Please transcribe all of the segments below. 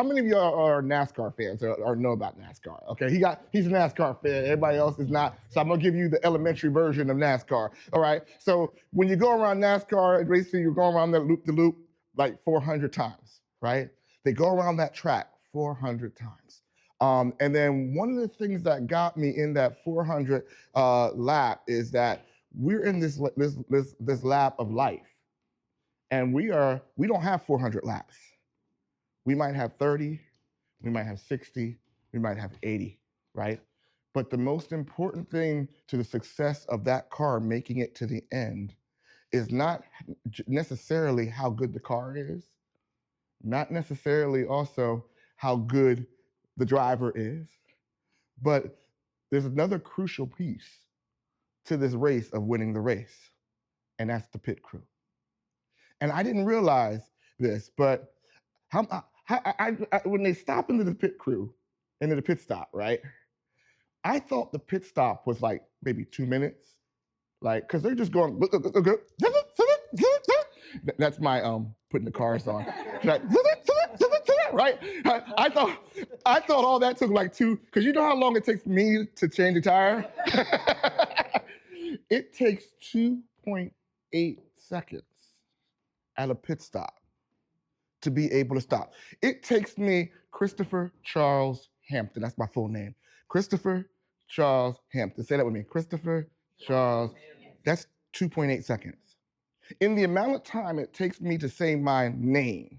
how many of y'all are NASCAR fans or know about NASCAR? Okay, he's a NASCAR fan. Everybody else is not. So I'm gonna give you the elementary version of NASCAR. All right. So when you go around NASCAR racing, you're going around that loop to loop like 400 times, right? They go around that track 400 times. And then one of the things that got me in that 400 lap is that we're in this lap of life, and we don't have 400 laps. We might have 30, we might have 60, we might have 80, right? But the most important thing to the success of that car making it to the end is not necessarily how good the car is, not necessarily also how good the driver is, but there's another crucial piece to this race of winning the race, and that's the pit crew. And I didn't realize this, but when they stop into the pit crew, into the pit stop, right? I thought the pit stop was like maybe 2 minutes, like, because they're just going, that's my putting the cars on. Right? I thought all that took like because you know how long it takes me to change a tire? It takes 2.8 seconds at a pit stop to be able to stop. It takes me Christopher Charles Hampton, that's my full name. Christopher Charles Hampton. Say that with me. Christopher Charles. That's 2.8 seconds. In the amount of time it takes me to say my name,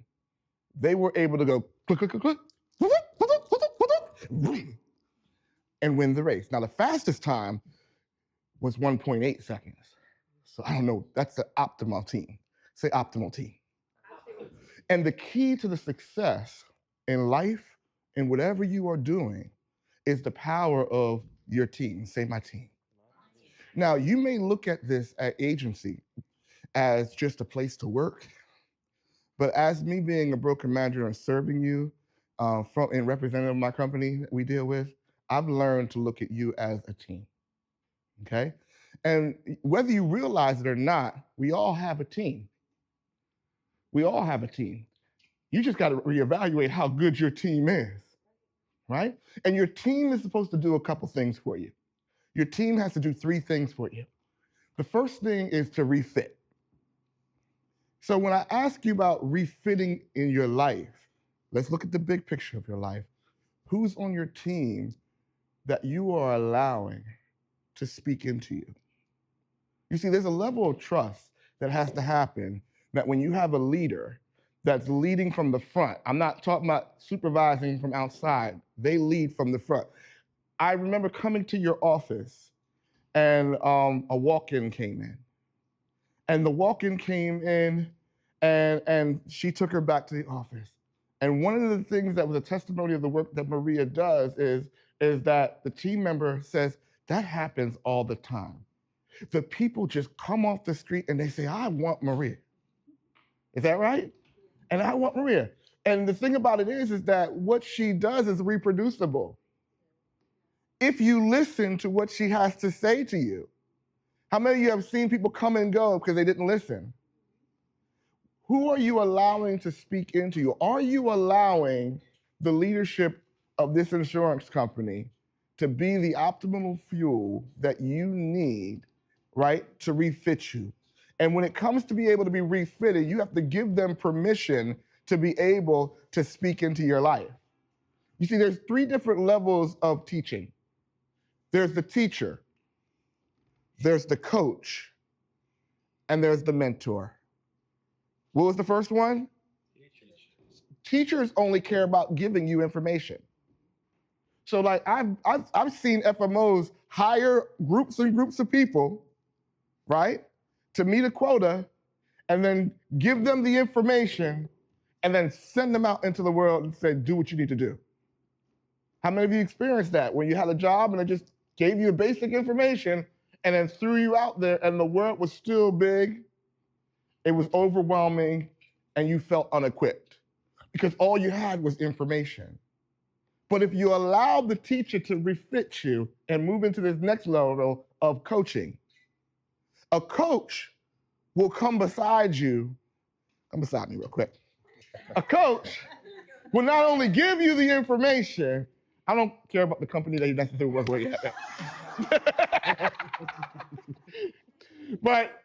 they were able to go click, click, click, click, and win the race. Now, the fastest time was 1.8 seconds. So I don't know, that's the optimal team. Say optimal team. And the key to the success in life and whatever you are doing is the power of your team. Say my team. Now, you may look at this agency as just a place to work, but as me being a broker manager and serving you in representative of my company that we deal with, I've learned to look at you as a team, okay? And whether you realize it or not, we all have a team. We all have a team. You just got to reevaluate how good your team is, right? And your team is supposed to do a couple things for you. Your team has to do 3 things for you. The first thing is to refit. So when I ask you about refitting in your life, let's look at the big picture of your life. Who's on your team that you are allowing to speak into you? You see, there's a level of trust that has to happen that when you have a leader that's leading from the front, I'm not talking about supervising from outside, they lead from the front. I remember coming to your office and a walk-in came in. And the walk-in came in and she took her back to the office. And one of the things that was a testimony of the work that Maria does is that the team member says, that happens all the time. The people just come off the street and they say, I want Maria. Is that right? And I want Maria. And the thing about it is that what she does is reproducible. If you listen to what she has to say to you. How many of you have seen people come and go because they didn't listen? Who are you allowing to speak into you? Are you allowing the leadership of this insurance company to be the optimal fuel that you need, right, to refit you? And when it comes to be able to be refitted, you have to give them permission to be able to speak into your life. You see, there's 3 different levels of teaching. There's the teacher, there's the coach, and there's the mentor. What was the first one? Teachers only care about giving you information. So like I've seen FMOs hire groups and groups of people, right, to meet a quota and then give them the information and then send them out into the world and say, do what you need to do. How many of you experienced that when you had a job and they just gave you basic information and then threw you out there and the world was still big, it was overwhelming, and you felt unequipped because all you had was information. But if you allow the teacher to refit you and move into this next level of coaching, a coach will come beside you. Come beside me real quick. A coach will not only give you the information, I don't care about the company that you necessarily work with yet. But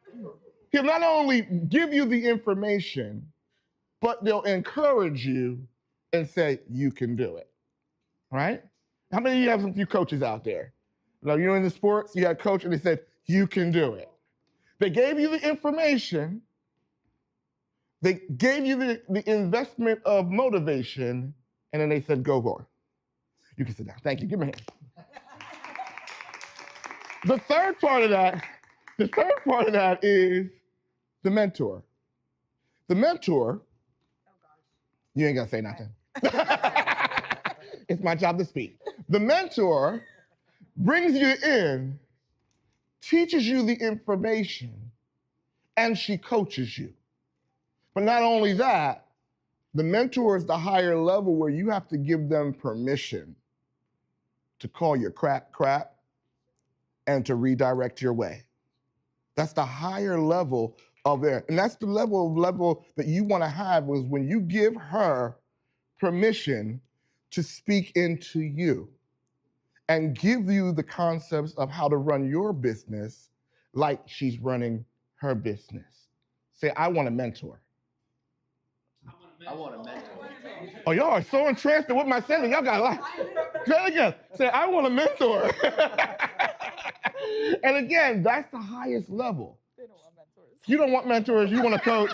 he'll not only give you the information, but they'll encourage you and say, you can do it, right? How many of you have some few coaches out there? Now, you're in the sports, you had a coach and they said, you can do it. They gave you the information, they gave you the investment of motivation, and then they said, go for it. You can sit down. Thank you. Give me a hand. The third part of that is the mentor. The mentor, you ain't gonna say nothing. It's my job to speak. The mentor brings you in, teaches you the information, and she coaches you. But not only that, the mentor is the higher level where you have to give them permission to call your crap and to redirect your way. That's the higher level of there. And that's the level that you want to have, is when you give her permission to speak into you and give you the concepts of how to run your business like she's running her business. Say, I want a mentor. I want a mentor. Oh, y'all are so entranced with my sentence. Y'all got a lot. Say it again. Say, I want a mentor. And again, that's the highest level. They don't want mentors. You don't want mentors, you want a coach.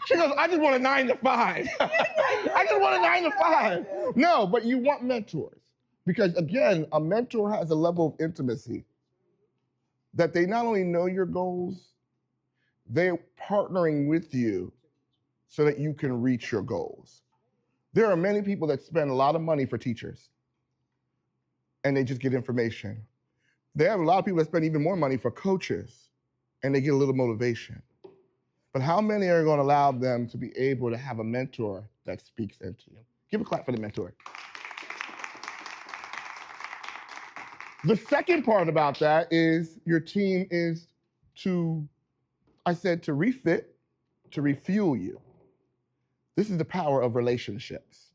She goes, I just want a 9 to 5. I just want a 9 to 5. No, but you want mentors. Because again, a mentor has a level of intimacy that they not only know your goals, they're partnering with you so that you can reach your goals. There are many people that spend a lot of money for teachers and they just get information. There are a lot of people that spend even more money for coaches and they get a little motivation. But how many are going to allow them to be able to have a mentor that speaks into you? Give a clap for the mentor. The second part about that is your team is to refit, to refuel you. This is the power of relationships,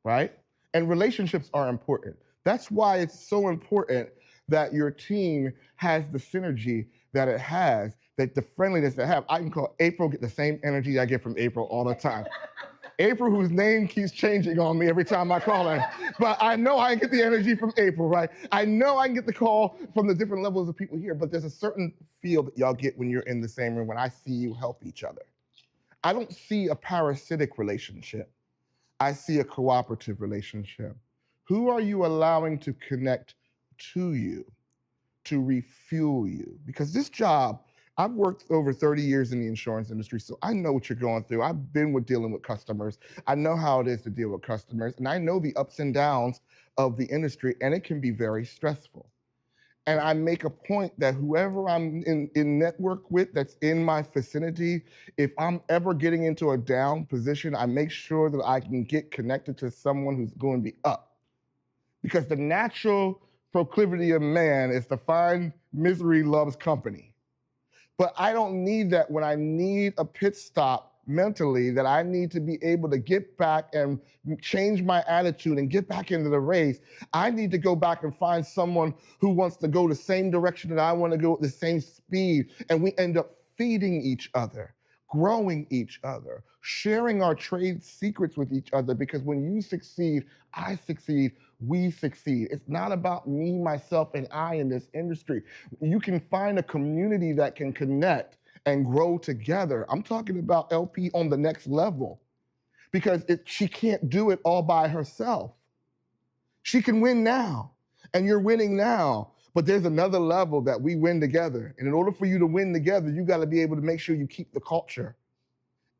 right? And relationships are important. That's why it's so important that your team has the synergy that it has, that the friendliness that it has. I can call April, get the same energy I get from April all the time. April, whose name keeps changing on me every time I call her. But I know I can get the energy from April, right? I know I can get the call from the different levels of people here, but there's a certain feel that y'all get when you're in the same room, when I see you help each other. I don't see a parasitic relationship. I see a cooperative relationship. Who are you allowing to connect to you, to refuel you? Because this job, I've worked over 30 years in the insurance industry, so I know what you're going through. I've been dealing with customers. I know how it is to deal with customers, and I know the ups and downs of the industry, and it can be very stressful. And I make a point that whoever I'm in network with that's in my vicinity, if I'm ever getting into a down position, I make sure that I can get connected to someone who's going to be up. Because the natural proclivity of man is to find misery loves company. But I don't need that when I need a pit stop mentally, that I need to be able to get back and change my attitude and get back into the race. I need to go back and find someone who wants to go the same direction that I want to go at the same speed. And we end up feeding each other, growing each other, sharing our trade secrets with each other, because when you succeed, I succeed, we succeed. It's not about me, myself, and I in this industry. You can find a community that can connect and grow together. I'm talking about LP on the next level, because she can't do it all by herself. She can win now, and you're winning now, but there's another level that we win together. And in order for you to win together, you got to be able to make sure you keep the culture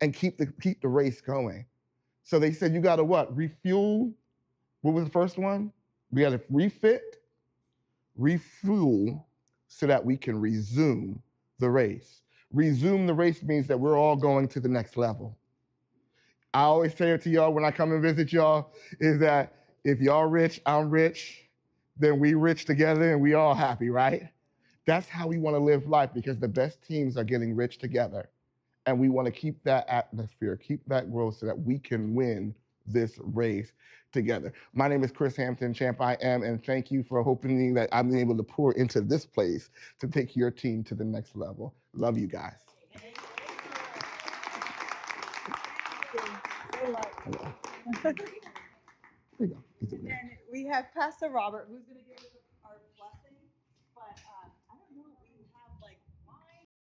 and keep the race going. So they said you got to what? Refuel. What was the first one? We got to refit, refuel, so that we can resume the race. Resume the race means that we're all going to the next level. I always say it to y'all when I come and visit y'all, is that if y'all rich, I'm rich, then we rich together and we all happy, right? That's how we want to live life, because the best teams are getting rich together. And we want to keep that atmosphere, keep that growth, so that we can win this race together. My name is Chris Hampton, champ I am, and thank you for hoping that I'm able to pour into this place to take your team to the next level. Love you guys. There you go. And we have Pastor Robert, who's going to